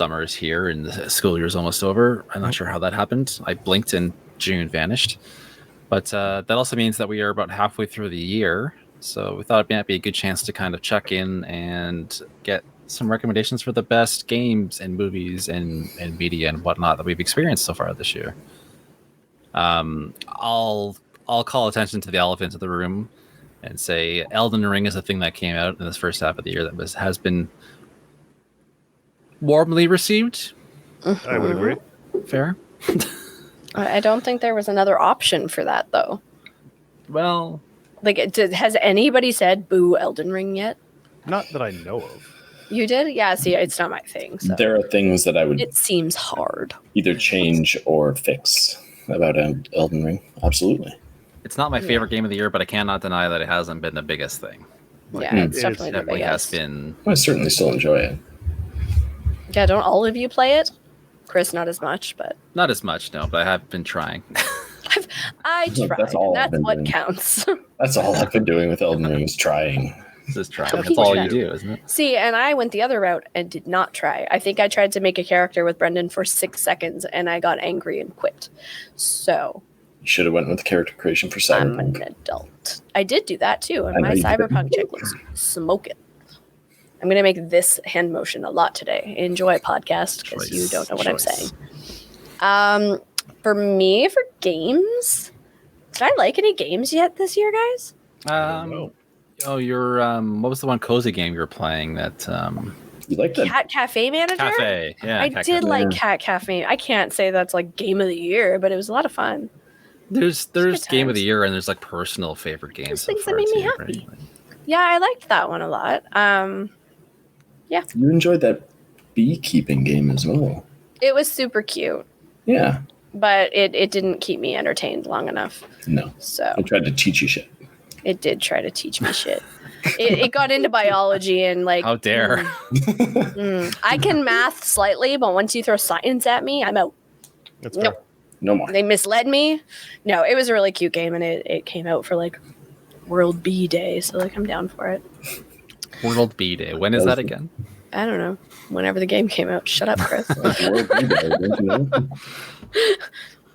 summer is here and the school year is almost over. I'm not sure how that happened. I blinked and June vanished. But that also means that we are about halfway through the year. So we thought it might be a good chance to kind of check in and get some recommendations for the best games and movies and media and whatnot that we've experienced so far this year. I'll call attention to the elephant in the room and say Elden Ring is a thing that came out in this first half of the year that has been warmly received. I would agree. Fair. I don't think there was another option for that, though. Well, like, has anybody said boo Elden Ring yet? Not that I know of. You did? Yeah, see, it's not my thing. So. There are things that I would It seems hard. either change or fix about Elden Ring. Absolutely. it's not my favorite game of the year, but I cannot deny that it hasn't been the biggest thing. Yeah, it's It definitely the Definitely has biggest. been. I certainly still enjoy it. Yeah, don't all of you play it? Chris, not as much, but Not as much, no, but I have been trying. I Look, tried. that's all I've That's been what doing. counts. That's all I've been doing with Elden Ring is trying. Just trying. That's That's all what you do, isn't it? See, and I went the other route and did not try. I think I tried to make a character with Brendan for 6 seconds, and I got angry and quit. So You should have went with character creation for I'm an Cyberpunk. adult. I did do that too, and I my know you did. cyberpunk chick was smoking. I'm gonna make this hand motion a lot today. Enjoy podcast because you don't know what I'm saying. For me, for games, did I like any games yet this year, guys? Oh, your what was the one cozy game you were playing? That You like that? Cat Cafe Manager. cafe. Yeah, I Cat did Cafe. like Cat Cafe. I can't say that's like game of the year, but it was a lot of fun. There's good game of times. the year, and there's like personal favorite games. There's things that made me happy. Right? Yeah, I liked that one a lot. You enjoyed that beekeeping game as well. It was super cute, Yeah. but it didn't keep me entertained long enough. No. So I tried to teach you shit. it did try to teach me shit. It got into biology and like How dare? I can math slightly, but once you throw science at me, I'm out. That's Nope. fair. No more. They misled me. No, it was a really cute game, and it came out for like World Bee Day, so like I'm down for it. World Bee Day. When is that again? I don't know. Whenever the game came out. Shut up, Chris. World Bee Day, don't you know?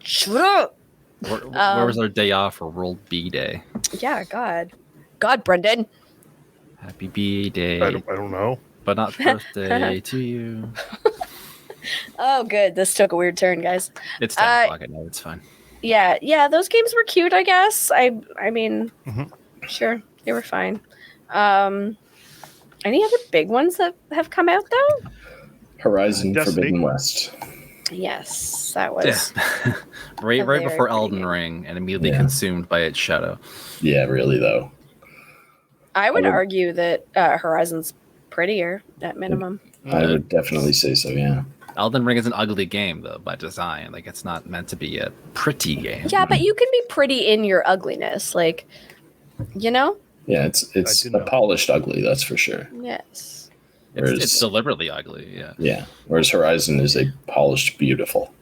Shut up. Where was our day off for World Bee Day? Yeah, God, Brendan. Happy Bee Day, I don't know. but not birthday to you. Oh, good. This took a weird turn, guys. It's 10 o'clock. I know it's fine. Yeah. Those games were cute, I guess. I mean, sure, they were fine. Any other big ones that have come out though? Horizon Destiny. Forbidden West. Yes, that was. right very before pretty Elden game. Ring, and immediately Yeah. consumed by its shadow. Yeah, really though. I would I would- argue that Horizon's prettier at minimum. I would definitely say so, yeah. Elden Ring is an ugly game, though, by design. Like, it's not meant to be a pretty game. Yeah, but you can be pretty in your ugliness, like, you know. Yeah, it's did a know. polished ugly, that's for sure. Yes. Whereas, It's deliberately ugly, yeah. yeah. Whereas Horizon is a polished beautiful.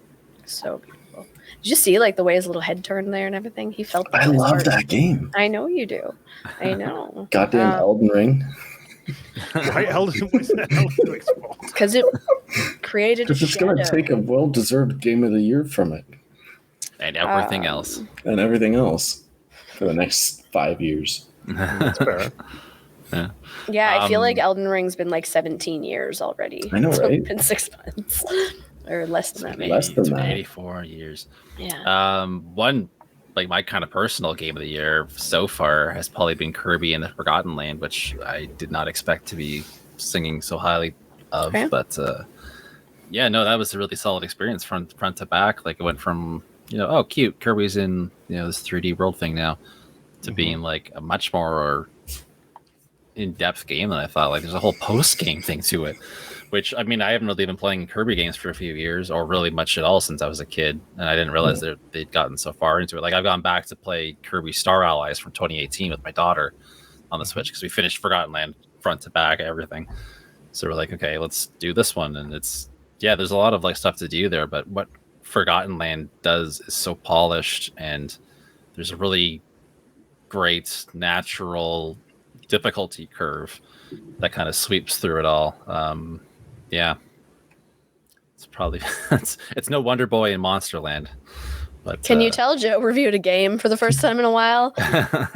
So beautiful. Did you see like the way his little head turned there and everything? He felt. I his love heart. that game. I know you do. I know. Goddamn Elden Ring. Why Elden was that Elden's fault? Because it created a Because it's going to shadow. take a well-deserved game of the year from it And everything else. and everything else for the next 5 years. That's fair. Yeah, I feel like Um, Elden Ring's been like 17 years already. I know, It's right? been 6 months. Or less than that, maybe. Less than It's been that. 84 years. Yeah. One, like, my kind of personal game of the year so far has probably been Kirby and the Forgotten Land, which I did not expect to be singing so highly of. Okay. But yeah, no, that was a really solid experience front to back. Like, it went from, oh, cute, Kirby's in, this 3D world thing now, to being like a much more in-depth game than I thought. Like, there's a whole post-game thing to it, which, I mean, I haven't really been playing Kirby games for a few years, or really much at all since I was a kid, and I didn't realize that they'd gotten so far into it. Like, I've gone back to play Kirby Star Allies from 2018 with my daughter on the Switch, because we finished Forgotten Land front to back, everything. So we're like, okay, let's do this one, and there's a lot of like stuff to do there, but what Forgotten Land does is so polished, and there's a really great natural difficulty curve that kind of sweeps through it all. Yeah, It's probably it's no Wonder Boy in Monsterland. But Can you tell Joe reviewed a game for the first time in a while?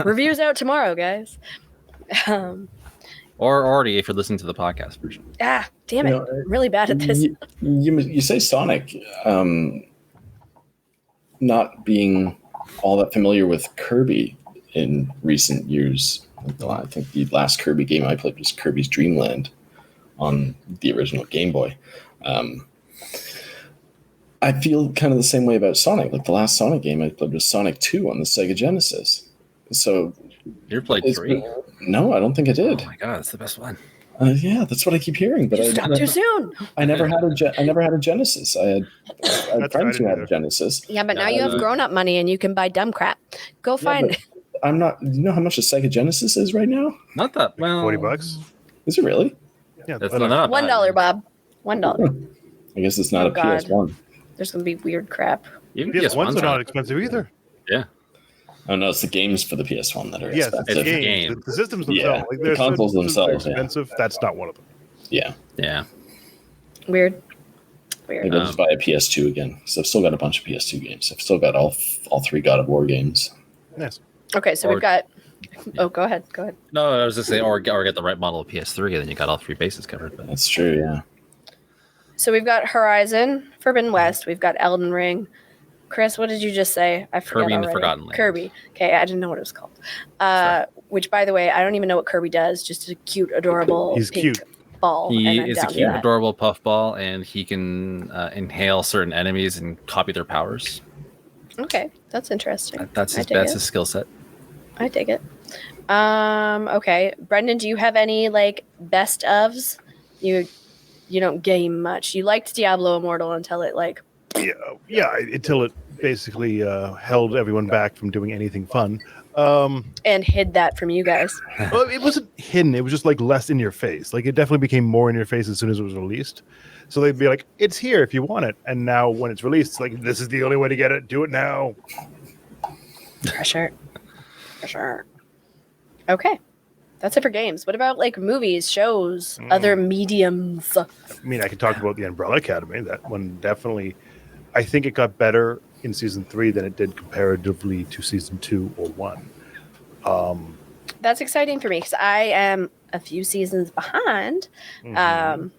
Review's out tomorrow, guys. Or already if you're listening to the podcast version. Damn it! I'm really bad at this. You say Sonic, not being all that familiar with Kirby in recent years. I think the last Kirby game I played was Kirby's Dream Land on the original Game Boy. I feel kind of the same way about Sonic. Like the last Sonic game I played was Sonic 2 on the Sega Genesis. So you played 3? No, I don't think I did. Oh my god, it's the best one. Yeah, that's what I keep hearing. But You stopped too soon. I never had a Genesis. I had friends who had a Genesis. Yeah, but now you have grown-up money and you can buy dumb crap. Go find it. I'm not. You know how much a Sega Genesis is right now? Not that well. $40. Is it really? Yeah, It's not bad. $1, Bob. $1. I guess it's not a God. PS1. There's gonna be weird crap. Even PS1s are are not expensive either. Yeah. Oh no, it's the games for the PS1 that are Yes, it's expensive. the It's games. game. The systems Yeah, themselves. Like, the there's consoles certain systems that are themselves, yeah. expensive. That's not one of them. Yeah, Yeah. Weird. maybe I'll just buy a PS2 again. So I've still got a bunch of PS2 games. I've still got all 3 God of War games. Yes. Okay, so Or- we've got. Oh, go ahead. Go ahead. No, I was just saying, or get the right model of PS3, and then you got all 3 bases covered. But That's true. Yeah. So we've got Horizon Forbidden West. We've got Elden Ring. Chris, what did you just say? I forget Kirby and the already. Forgotten Land. Kirby. Okay, I didn't know what it was called. Which, by the way, I don't even know what Kirby does. Just a cute, adorable He's pink cute. ball. he and I'm is a down for cute, that. adorable puffball, and he can inhale certain enemies and copy their powers. Okay, that's interesting. That's I his dig his skill set. I dig it. Okay, Brendan, do you have any like best ofs? You don't game much. You liked Diablo Immortal until it like. Yeah. Until it basically held everyone back from doing anything fun. And hid that from you guys. Well, it wasn't hidden. It was just like less in your face. Like it definitely became more in your face as soon as it was released. So they'd be like, "It's here if you want it." And now when it's released, it's like, "This is the only way to get it. Do it now." For sure. Okay. That's it for games. What about like movies, shows, other mediums? I mean, I could talk about the Umbrella Academy. That one definitely, I think it got better in season 3 than it did comparatively to season 2 or 1. That's exciting for me because I am a few seasons behind. I've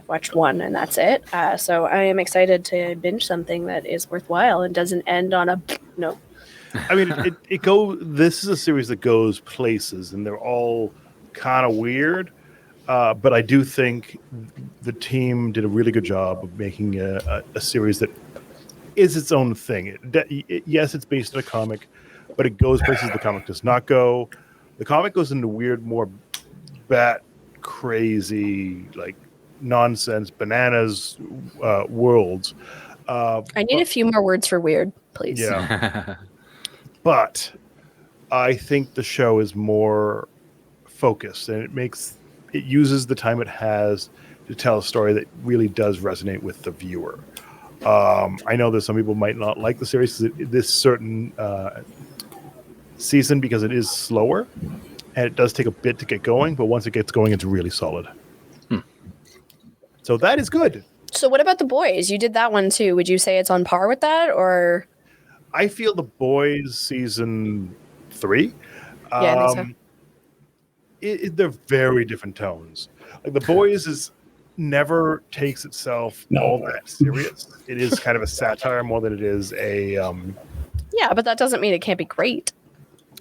watched 1 and that's it. So I am excited to binge something that is worthwhile and doesn't end on a note. I mean, this is a series that goes places, and they're all kind of weird. But I do think the team did a really good job of making a series that is its own thing. Yes, it's based on a comic, but it goes places the comic does not go. The comic goes into weird, more bat crazy, like nonsense, bananas worlds. I need a few more words for weird, please. Yeah. But I think the show is more focused, and it uses the time it has to tell a story that really does resonate with the viewer. I know that some people might not like the series this certain season because it is slower, and it does take a bit to get going. But once it gets going, it's really solid. So that is good. So what about The Boys? You did that one too. Would you say it's on par with that, or? I feel The Boys season 3. Yeah, I think so. They're very different tones. Like The Boys never takes itself all that serious. It is kind of a satire more than it is a. Yeah, but that doesn't mean it can't be great.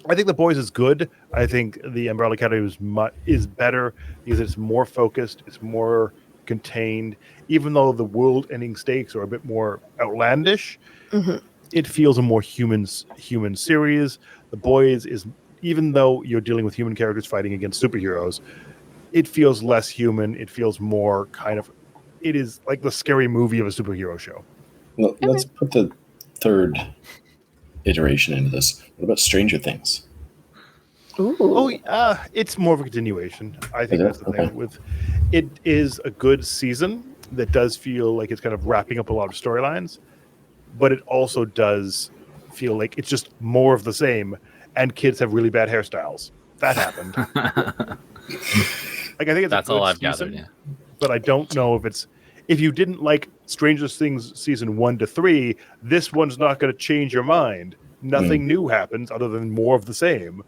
I think The Boys is good. I think the Umbrella Academy is better because it's more focused. It's more contained. Even though the world-ending stakes are a bit more outlandish. Mm-hmm. It feels a more human series. The Boys is, even though you're dealing with human characters fighting against superheroes, it feels less human. It feels more it is like the scary movie of a superhero show. Well, let's put the third iteration into this. What about Stranger Things? Ooh. It's more of a continuation. I think that's the Okay. thing with it is a good season that does feel like it's kind of wrapping up a lot of storylines. But it also does feel like it's just more of the same, and kids have really bad hairstyles. That happened. I think it's That's a good all I've season, gathered. Yeah. but I don't know if if you didn't like Stranger Things season 1 to 3, this one's not going to change your mind. Nothing new happens other than more of the same.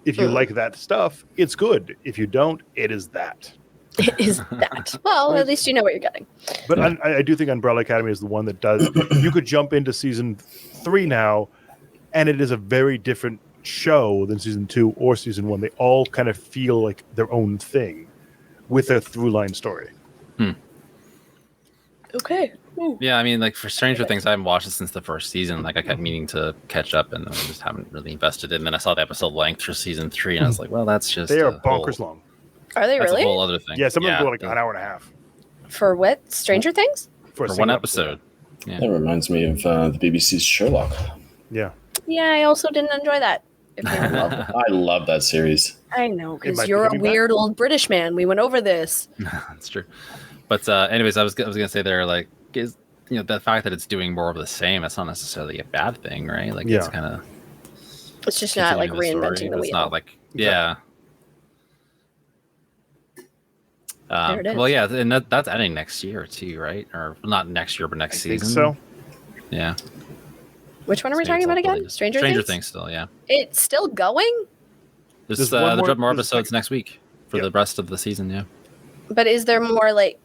If you like that stuff, it's good. If you don't, it is that. It is that. Well, at least you know what you're getting. But I do think Umbrella Academy is the one that does. You could jump into season 3 now, and it is a very different show than season 2 or season 1. They all kind of feel like their own thing with a through line story. Okay. Yeah, I mean, like for Stranger Things, I haven't watched it since the first season. Like I kept meaning to catch up, and I just haven't really invested in. And then I saw the episode length for season 3, and I was like, well, that's just They are bonkers long. Are they that's really? a whole other thing. Yeah, some of them go like an hour and a half For what? Stranger Things? for a for single one episode. Yeah. That reminds me of the BBC's Sherlock. Yeah, Yeah, I also didn't enjoy that. If you will. I love that series. I know, It because might you're a be back. weird old British man. We went over this. That's true. But anyways, I was gonna say there, like, is the fact that it's doing more of the same, that's not necessarily a bad thing, right? Like it's kind of It's just not like reinventing the wheel. It's not like There it is. well, yeah, and that's ending next year too, right? Or not next year, but next I think season. so. Yeah. Which one are we talking about again? Stranger Things? Still, yeah. It's still going? There's one the more- drop more there's episodes next week for the rest of the season. Yeah. But is there more like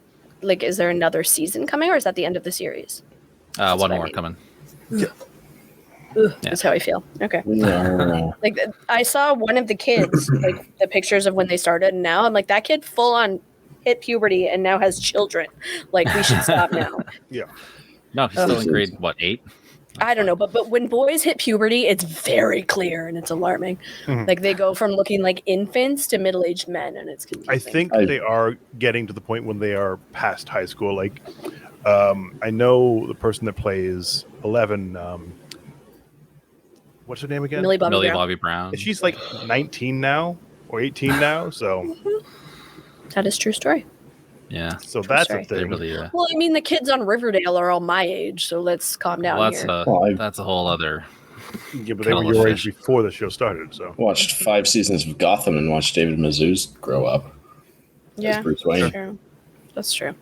is there another season coming, or is that the end of the series? One what I more mean. coming. That's how I feel. Okay. We are, Like I saw one of the kids, like the pictures of when they started, and now I'm like, that kid full on hit puberty and now has children. Like we should stop now. Yeah, No, he's still in grade 8? I don't know, but when boys hit puberty, it's very clear and it's alarming. Like they go from looking like infants to middle-aged men, and it's confusing. I think they are getting to the point when they are past high school. Like, I know the person that plays 11. What's her name again? Millie Bobby Millie Brown. Bobby Brown. She's like 19 now or 18 now. So That is true story. Yeah. that's a story. They thing. really. Well, I mean, the kids on Riverdale are all my age, so let's calm down Well, here. that's a whole other. Yeah, but they were Kettle of your age fish. before the show started. So watched 5 seasons of Gotham and watched David Mazouz grow up. Yeah, As Bruce Wayne. true. That's true.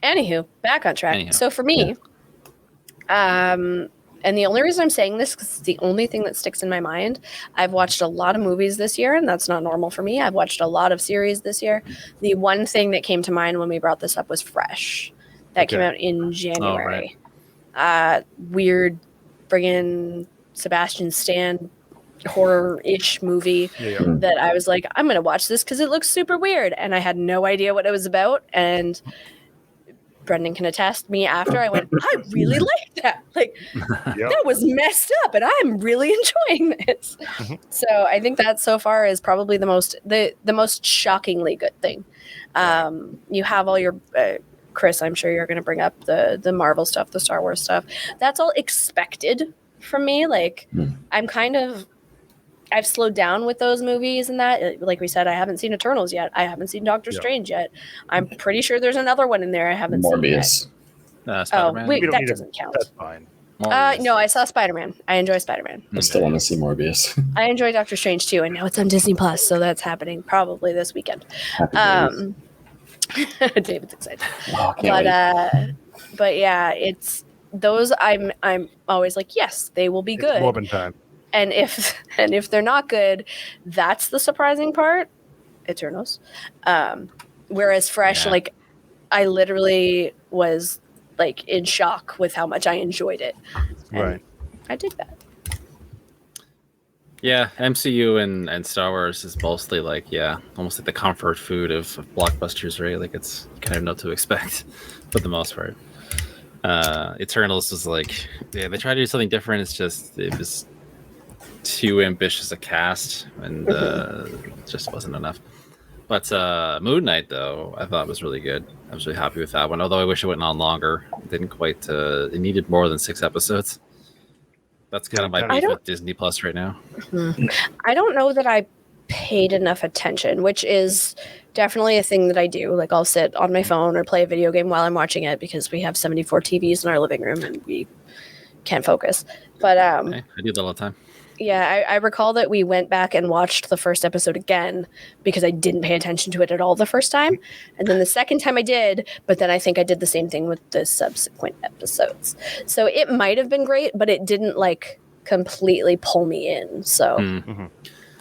Anywho, back on track. Anyhow. So for me, and the only reason I'm saying this because it's the only thing that sticks in my mind. I've watched a lot of movies this year, and that's not normal for me. I've watched a lot of series this year. The one thing that came to mind when we brought this up was Fresh. That came Okay. out in January. Weird, friggin' Sebastian Stan horror-ish movie yeah. that I was like, I'm going to watch this because it looks super weird. And I had no idea what it was about. And Brendan can attest me after I went, I really like that. Like, Yep. that was messed up and I'm really enjoying this. So I think that so far is probably the most shockingly good thing. You have all your, Chris, I'm sure you're going to bring up the Marvel stuff, the Star Wars stuff. That's all expected from me. Like, I've slowed down with those movies and that. Like we said, I haven't seen Eternals yet. I haven't seen Doctor Strange yet. I'm pretty sure there's another one in there I haven't seen yet. Morbius. Oh, Spider-Man. wait, We don't that need doesn't count. That's fine. Morbius. No, I saw Spider-Man. I enjoy Spider-Man. I still want to see Morbius. I enjoy Doctor Strange too, and now it's on Disney Plus, so that's happening probably this weekend. Happy days. David's excited. Oh, can't wait. But yeah, it's those I'm always like, yes, they will be It's good. Morbin time. And if they're not good, that's the surprising part. Eternals. Whereas Fresh, Yeah. like I literally was like in shock with how much I enjoyed it. And Right. I did that. Yeah, MCU and Star Wars is mostly like, almost like the comfort food of blockbusters, right? Like it's you kind of know what to expect for the most part. Eternals was like, they try to do something different. It's just, it was too ambitious a cast and it just wasn't enough. But Moon Knight, though, I thought was really good. I was really happy with that one, although I wish it went on longer. It didn't quite, it needed more than 6 episodes. That's kind of my beef with Disney Plus right now. I don't know that I paid enough attention, which is definitely a thing that I do. Like I'll sit on my phone or play a video game while I'm watching it because we have 74 TVs in our living room and we can't focus. But Okay, I do that all the time. Yeah, I recall that we went back and watched the first episode again because I didn't pay attention to it at all the first time. And then the second time I did, but then I think I did the same thing with the subsequent episodes. So it might have been great, but it didn't like completely pull me in. So,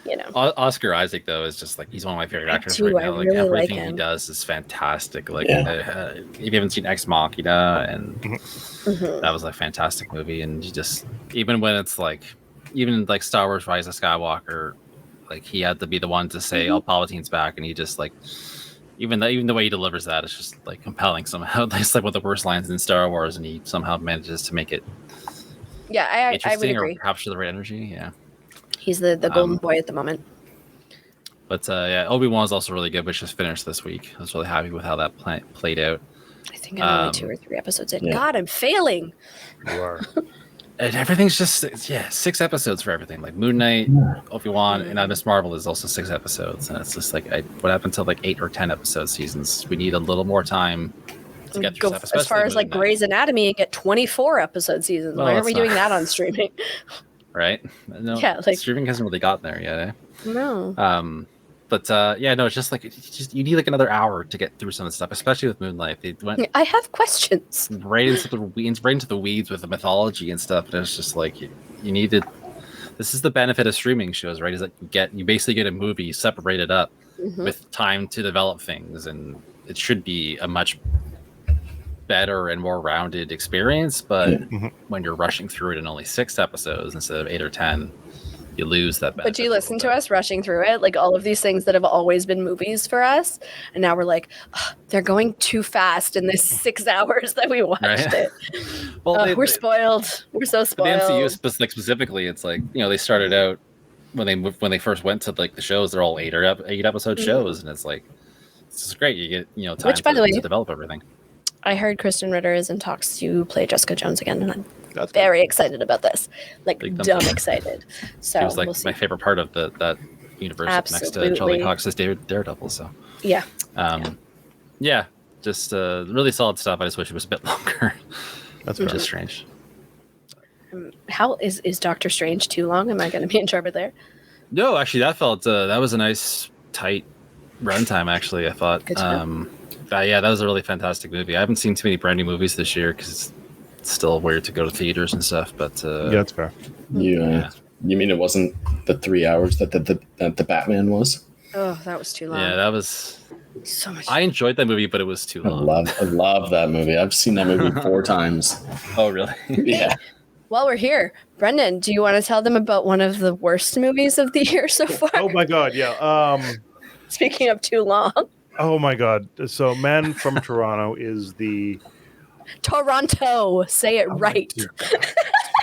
you know. Oscar Isaac, though, is just like, he's one of my favorite actors too, right now. I Like, really like everything he him. does is fantastic. Like, Yeah. if you haven't seen Ex Machina, and that was a fantastic movie. And you just, even when it's like, even like Star Wars Rise of Skywalker, like, he had to be the one to say, oh, Palpatine's back. And he just, like, even the way he delivers that is just, like, compelling somehow. It's like one of the worst lines in Star Wars, and he somehow manages to make it Yeah, I would interesting or agree. capture the right energy. Yeah. He's the golden boy at the moment. But yeah, Obi-Wan is also really good, which just finished this week. I was really happy with how that played out. I think I'm only 2 or 3 episodes in. Yeah. God, I'm failing. You are. And everything's just 6 episodes for everything. Like Moon Knight, Obi-Wan, and Miss Marvel is also 6 episodes, and it's just like, what happened to like 8 or 10 episode seasons? We need a little more time to get through Go stuff. as far as like Grey's Anatomy and get 24 episode seasons. Well, Why aren't we that's doing not- that on streaming? right? No, Yeah, like- streaming hasn't really gotten there yet. No. But yeah, no, it's just like, you need like another hour to get through some of the stuff, especially with Moonlight. They went I have questions. right into the weeds with the mythology and stuff, and it's just like, you needed. This is the benefit of streaming shows, right? Is that you basically get a movie separated up with time to develop things, and it should be a much better and more rounded experience. But when you're rushing through it in only 6 episodes instead of 8 or 10, you lose that benefit. But you listen to us rushing through it, like all of these things that have always been movies for us, and now we're like, they're going too fast in this 6 hours that we watched Right. it. Well, We're spoiled. We're so the spoiled. MCU specifically, it's like, they started out when they first went to like the shows, they're all 8 episode shows, and it's like, this is great. You get time Which, by the way, to develop everything. I heard Kristen Ritter is in talks to play Jessica Jones again, and I'm That's very excited about this. Like, Big thumbs dumb up. excited. So It was like we'll see. my favorite part of that universe next to Absolutely. Charlie Cox's Daredevil. So Yeah. yeah, just really solid stuff. I just wish it was a bit longer. That's Which fair. is strange. How is Doctor Strange too long? Am I going to be in trouble there? No, actually, that was a nice tight runtime. Actually, I thought. Good to know. Yeah, that was a really fantastic movie. I haven't seen too many brand new movies this year because it's still weird to go to theaters and stuff. But Yeah, that's fair. You mean it wasn't the 3 hours that the Batman was? Oh, that was too long. yeah, that was. So much. I enjoyed that movie, but it was too I long. love that movie. I've seen that movie 4 times. Oh, really? Yeah. While we're here, Brendan, do you want to tell them about one of the worst movies of the year so far? Oh my god, yeah. Speaking of too long, Oh my god. So Man from Toronto is the Toronto. Say it right.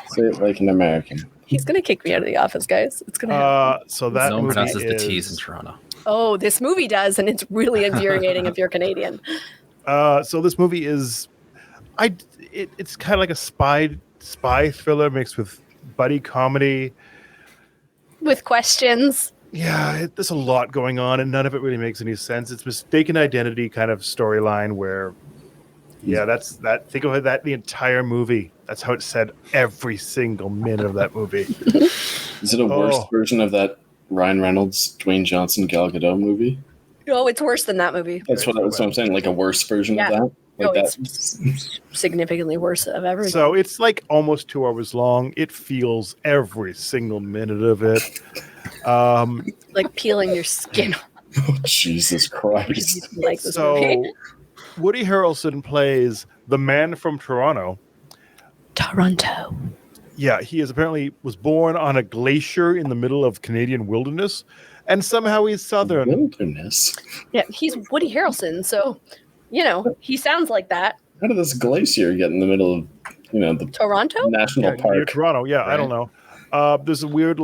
Say it like an American. He's gonna kick me out of the office, guys. It's gonna happen. So that No one movie pronounces the is, T's in Toronto. Oh, this movie does, and it's really infuriating if you're Canadian. So this movie is, it's kind of like a spy thriller mixed with buddy comedy. With questions. Yeah, there's a lot going on, and none of it really makes any sense. It's mistaken identity kind of storyline where, yeah, that's that. Think of that the entire movie. That's how it said every single minute of that movie. Is it a worse Oh. version of that Ryan Reynolds, Dwayne Johnson, Gal Gadot movie? Oh, it's worse than that movie. That's what I'm saying. Like a worse version Yeah. of that. Like No, that. it's significantly worse of everything. So it's like almost 2 hours long. It feels every single minute of it. Like peeling your skin off. Oh, Jesus Christ. Like this movie. So Woody Harrelson plays the man from Toronto. Toronto. Yeah, he is apparently was born on a glacier in the middle of Canadian wilderness, and somehow he's Southern. Wilderness. Yeah, he's Woody Harrelson, so he sounds like that. How did this glacier get in the middle of, the Toronto? national Near park? Toronto. Yeah, I Right. don't know. There's a weird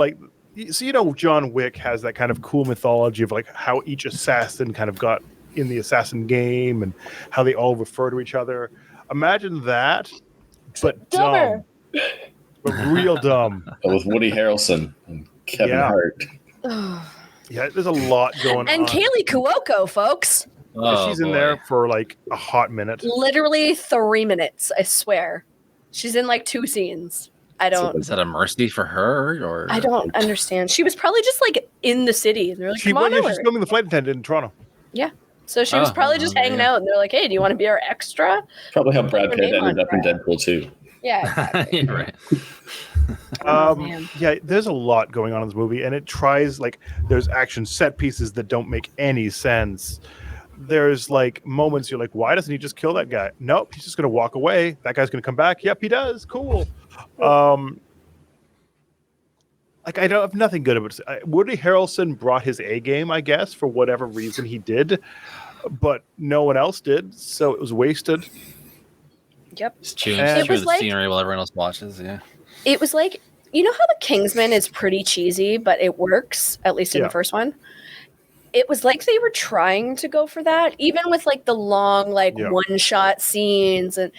so John Wick has that kind of cool mythology of like how each assassin kind of got in the assassin game and how they all refer to each other. Imagine that, but Dumber. dumb, but real dumb. But with Woody Harrelson and Kevin Yeah. Hart. Yeah, there's a lot going And on. Kaylee Cuoco, folks. Oh, She's in boy. there for like a hot minute. Literally 3 minutes, I swear. She's in like 2 scenes. I don't. Is that a mercy for her, or I don't understand. She was probably just like in the city, and they're like, "Come on over." She's filming The Flight Attendant in Toronto. Yeah. So she was probably just hanging out, and they're like, "Hey, do you want to be our extra?" Probably how Brad your Pitt name ended on up in Brad. Deadpool 2. Yeah, exactly. Yeah, right? Man. Yeah, there's a lot going on in this movie, and it tries like there's action set pieces that don't make any sense. There's like moments you're like, why doesn't he just kill that guy? Nope, he's just gonna walk away. That guy's gonna come back. Yep, he does. Cool. Like I don't have nothing good about it. Woody Harrelson brought his A game, I guess, for whatever reason he did, but no one else did, so it was wasted. Yep. Just chewing And- through was the like- scenery while everyone else watches. Yeah. It was like, you know how the Kingsman is pretty cheesy, but it works, at least in Yeah. the first one? It was like they were trying to go for that, even with like the long, like Yeah. one-shot scenes, and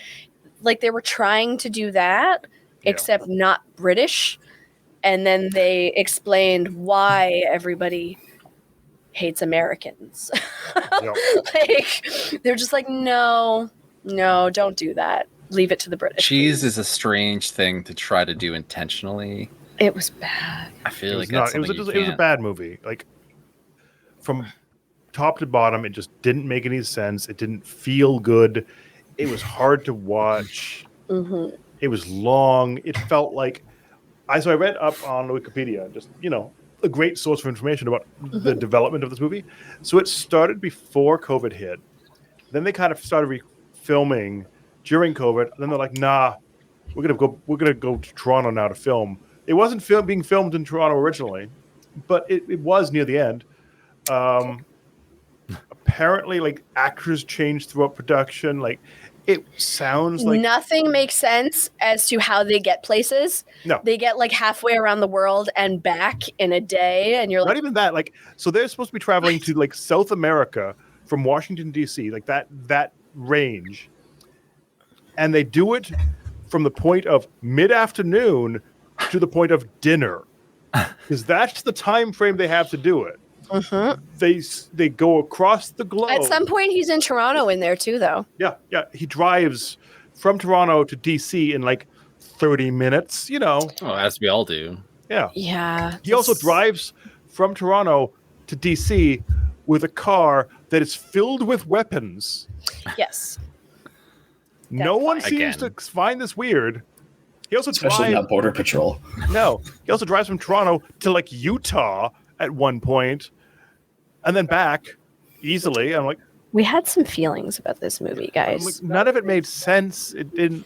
like they were trying to do that, Yeah. except not British. And then they explained why everybody hates Americans. Yeah. Like they're just like, no, don't do that. Leave it to the British. Cheese please." is a strange thing to try to do intentionally. It was bad. I feel It like was that's not. It was, something a, you it was a can't- bad movie. Like from top to bottom, it just didn't make any sense. It didn't feel good. It was hard to watch. Mm-hmm. It was long. It felt like I read up on Wikipedia, just a great source of information about the development of this movie. So it started before COVID hit. Then they kind of started filming during COVID. Then they're like, nah, we're gonna go to Toronto now to film. It wasn't being filmed in Toronto originally, but it was near the end. Apparently, like actors changed throughout production. Like it sounds like Nothing makes sense as to how they get places. No. They get like halfway around the world and back in a day, and you're not like, even that. Like so, they're supposed to be traveling to like South America from Washington D.C. Like that range, and they do it from the point of mid-afternoon to the point of dinner, because that's the time frame they have to do it. They go across the globe. at some point he's in Toronto in there too, though. Yeah. He drives from Toronto to DC in like 30 minutes. Oh, as we all do. Yeah. Yeah. He also drives from Toronto to DC with a car that is filled with weapons. Yes. No one Again. seems to find this weird. He also Especially drives. not Border Patrol. No, he also drives from Toronto to like Utah at one point, and then back easily. I'm like, We had some feelings about this movie, guys. none of it made sense. It didn't.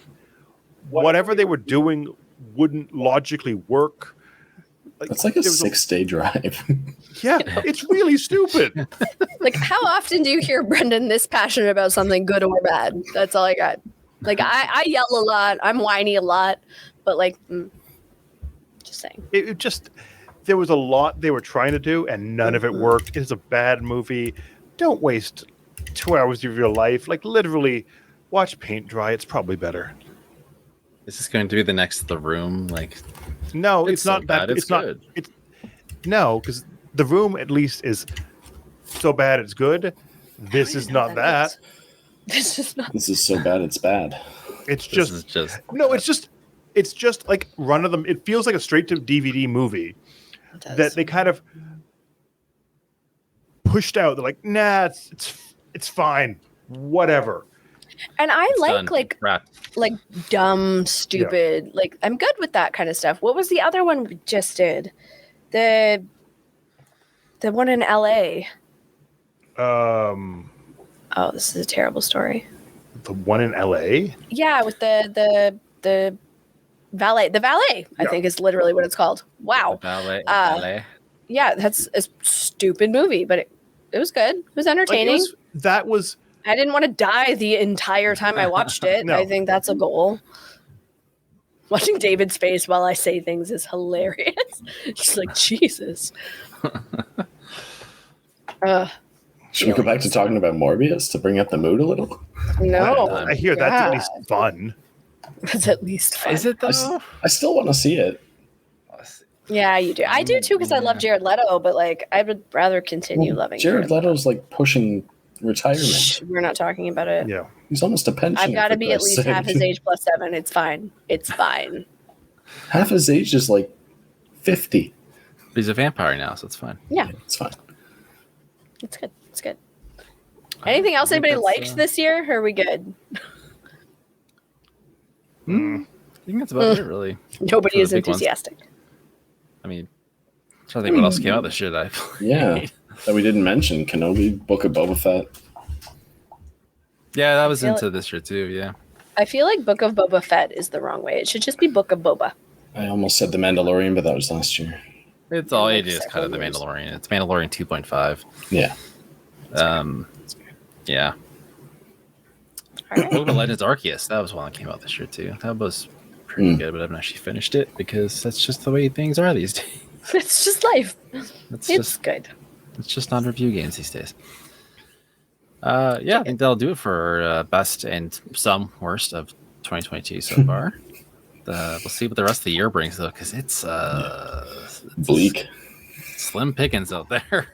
Whatever they were doing wouldn't logically work. That's like a there was 6-day drive. Yeah, it's really stupid. Like, how often do you hear Brendan this passionate about something good or bad? That's all I got. Like, I yell a lot. I'm whiny a lot. But, like, just saying. It just, there was a lot they were trying to do, and none of it worked. It's a bad movie. Don't waste 2 hours of your life. Like, literally, watch paint dry. It's probably better. Is this going to be the next The Room? Like, No, It's it's, so not that. bad, it's not. good. It's no, because The Room at least is so bad it's good. This is not that. This is not. This is so bad, it's bad. It's this just is just no. It's just like run of them. It feels like a straight to DVD movie that they kind of pushed out. They're like, nah, it's fine, whatever. And I like, done. like, Wrapped. like dumb, stupid. Like, I'm good with that kind of stuff. What was the other one we just did? The one in LA. Oh, this is a terrible story. The one in LA. Yeah, with the valet. The valet, I Yeah. think, is literally what it's called. Wow. Ballet. Yeah, that's a stupid movie, but it was good. It was entertaining. That was I didn't want to die the entire time I watched it. No. I think that's a goal. Watching David's face while I say things is hilarious. Just like, Jesus. Should we go back to talking about Morbius to bring up the mood a little? No. I hear that's at God. least fun. It's at least fun. Is it I, though? s- I still want to see it. Yeah, you do. I do too because I love Jared Leto, but like I would rather continue loving Jared Leto's like pushing retirement. Shh, we're not talking about it. Yeah. He's almost a pensioner. I've got to for be at Christ's least half sake. his age plus 7. It's fine. It's fine. Half his age is like 50. But he's a vampire now, so it's fine. Yeah, It's fine. it's good. It's good. Anything else I think anybody that's, liked this year? Or are we good? I think that's about it, really. Nobody For is the big ones. enthusiastic. I mean, I'm trying to think what else came out this year that I played. Yeah. That we didn't mention. Kenobi, Book of Boba Fett. Yeah, that was feel into this year too. Yeah. I feel like Book of Boba Fett is the wrong way. It should just be Book of Boba. I almost said The Mandalorian, but that was last year. It's all like it is kind of the several Mandalorian. It's Mandalorian 2.5. Yeah. Yeah. All right. Boba Legends Arceus. That was one that came out this year too. That was pretty good, but I haven't actually finished it because that's just the way things are these days. It's just life. It's It's good. just not review games these days. I think that'll do it for best and some worst of 2022 so far. We'll see what the rest of the year brings though, because it's Bleak. slim pickings out there.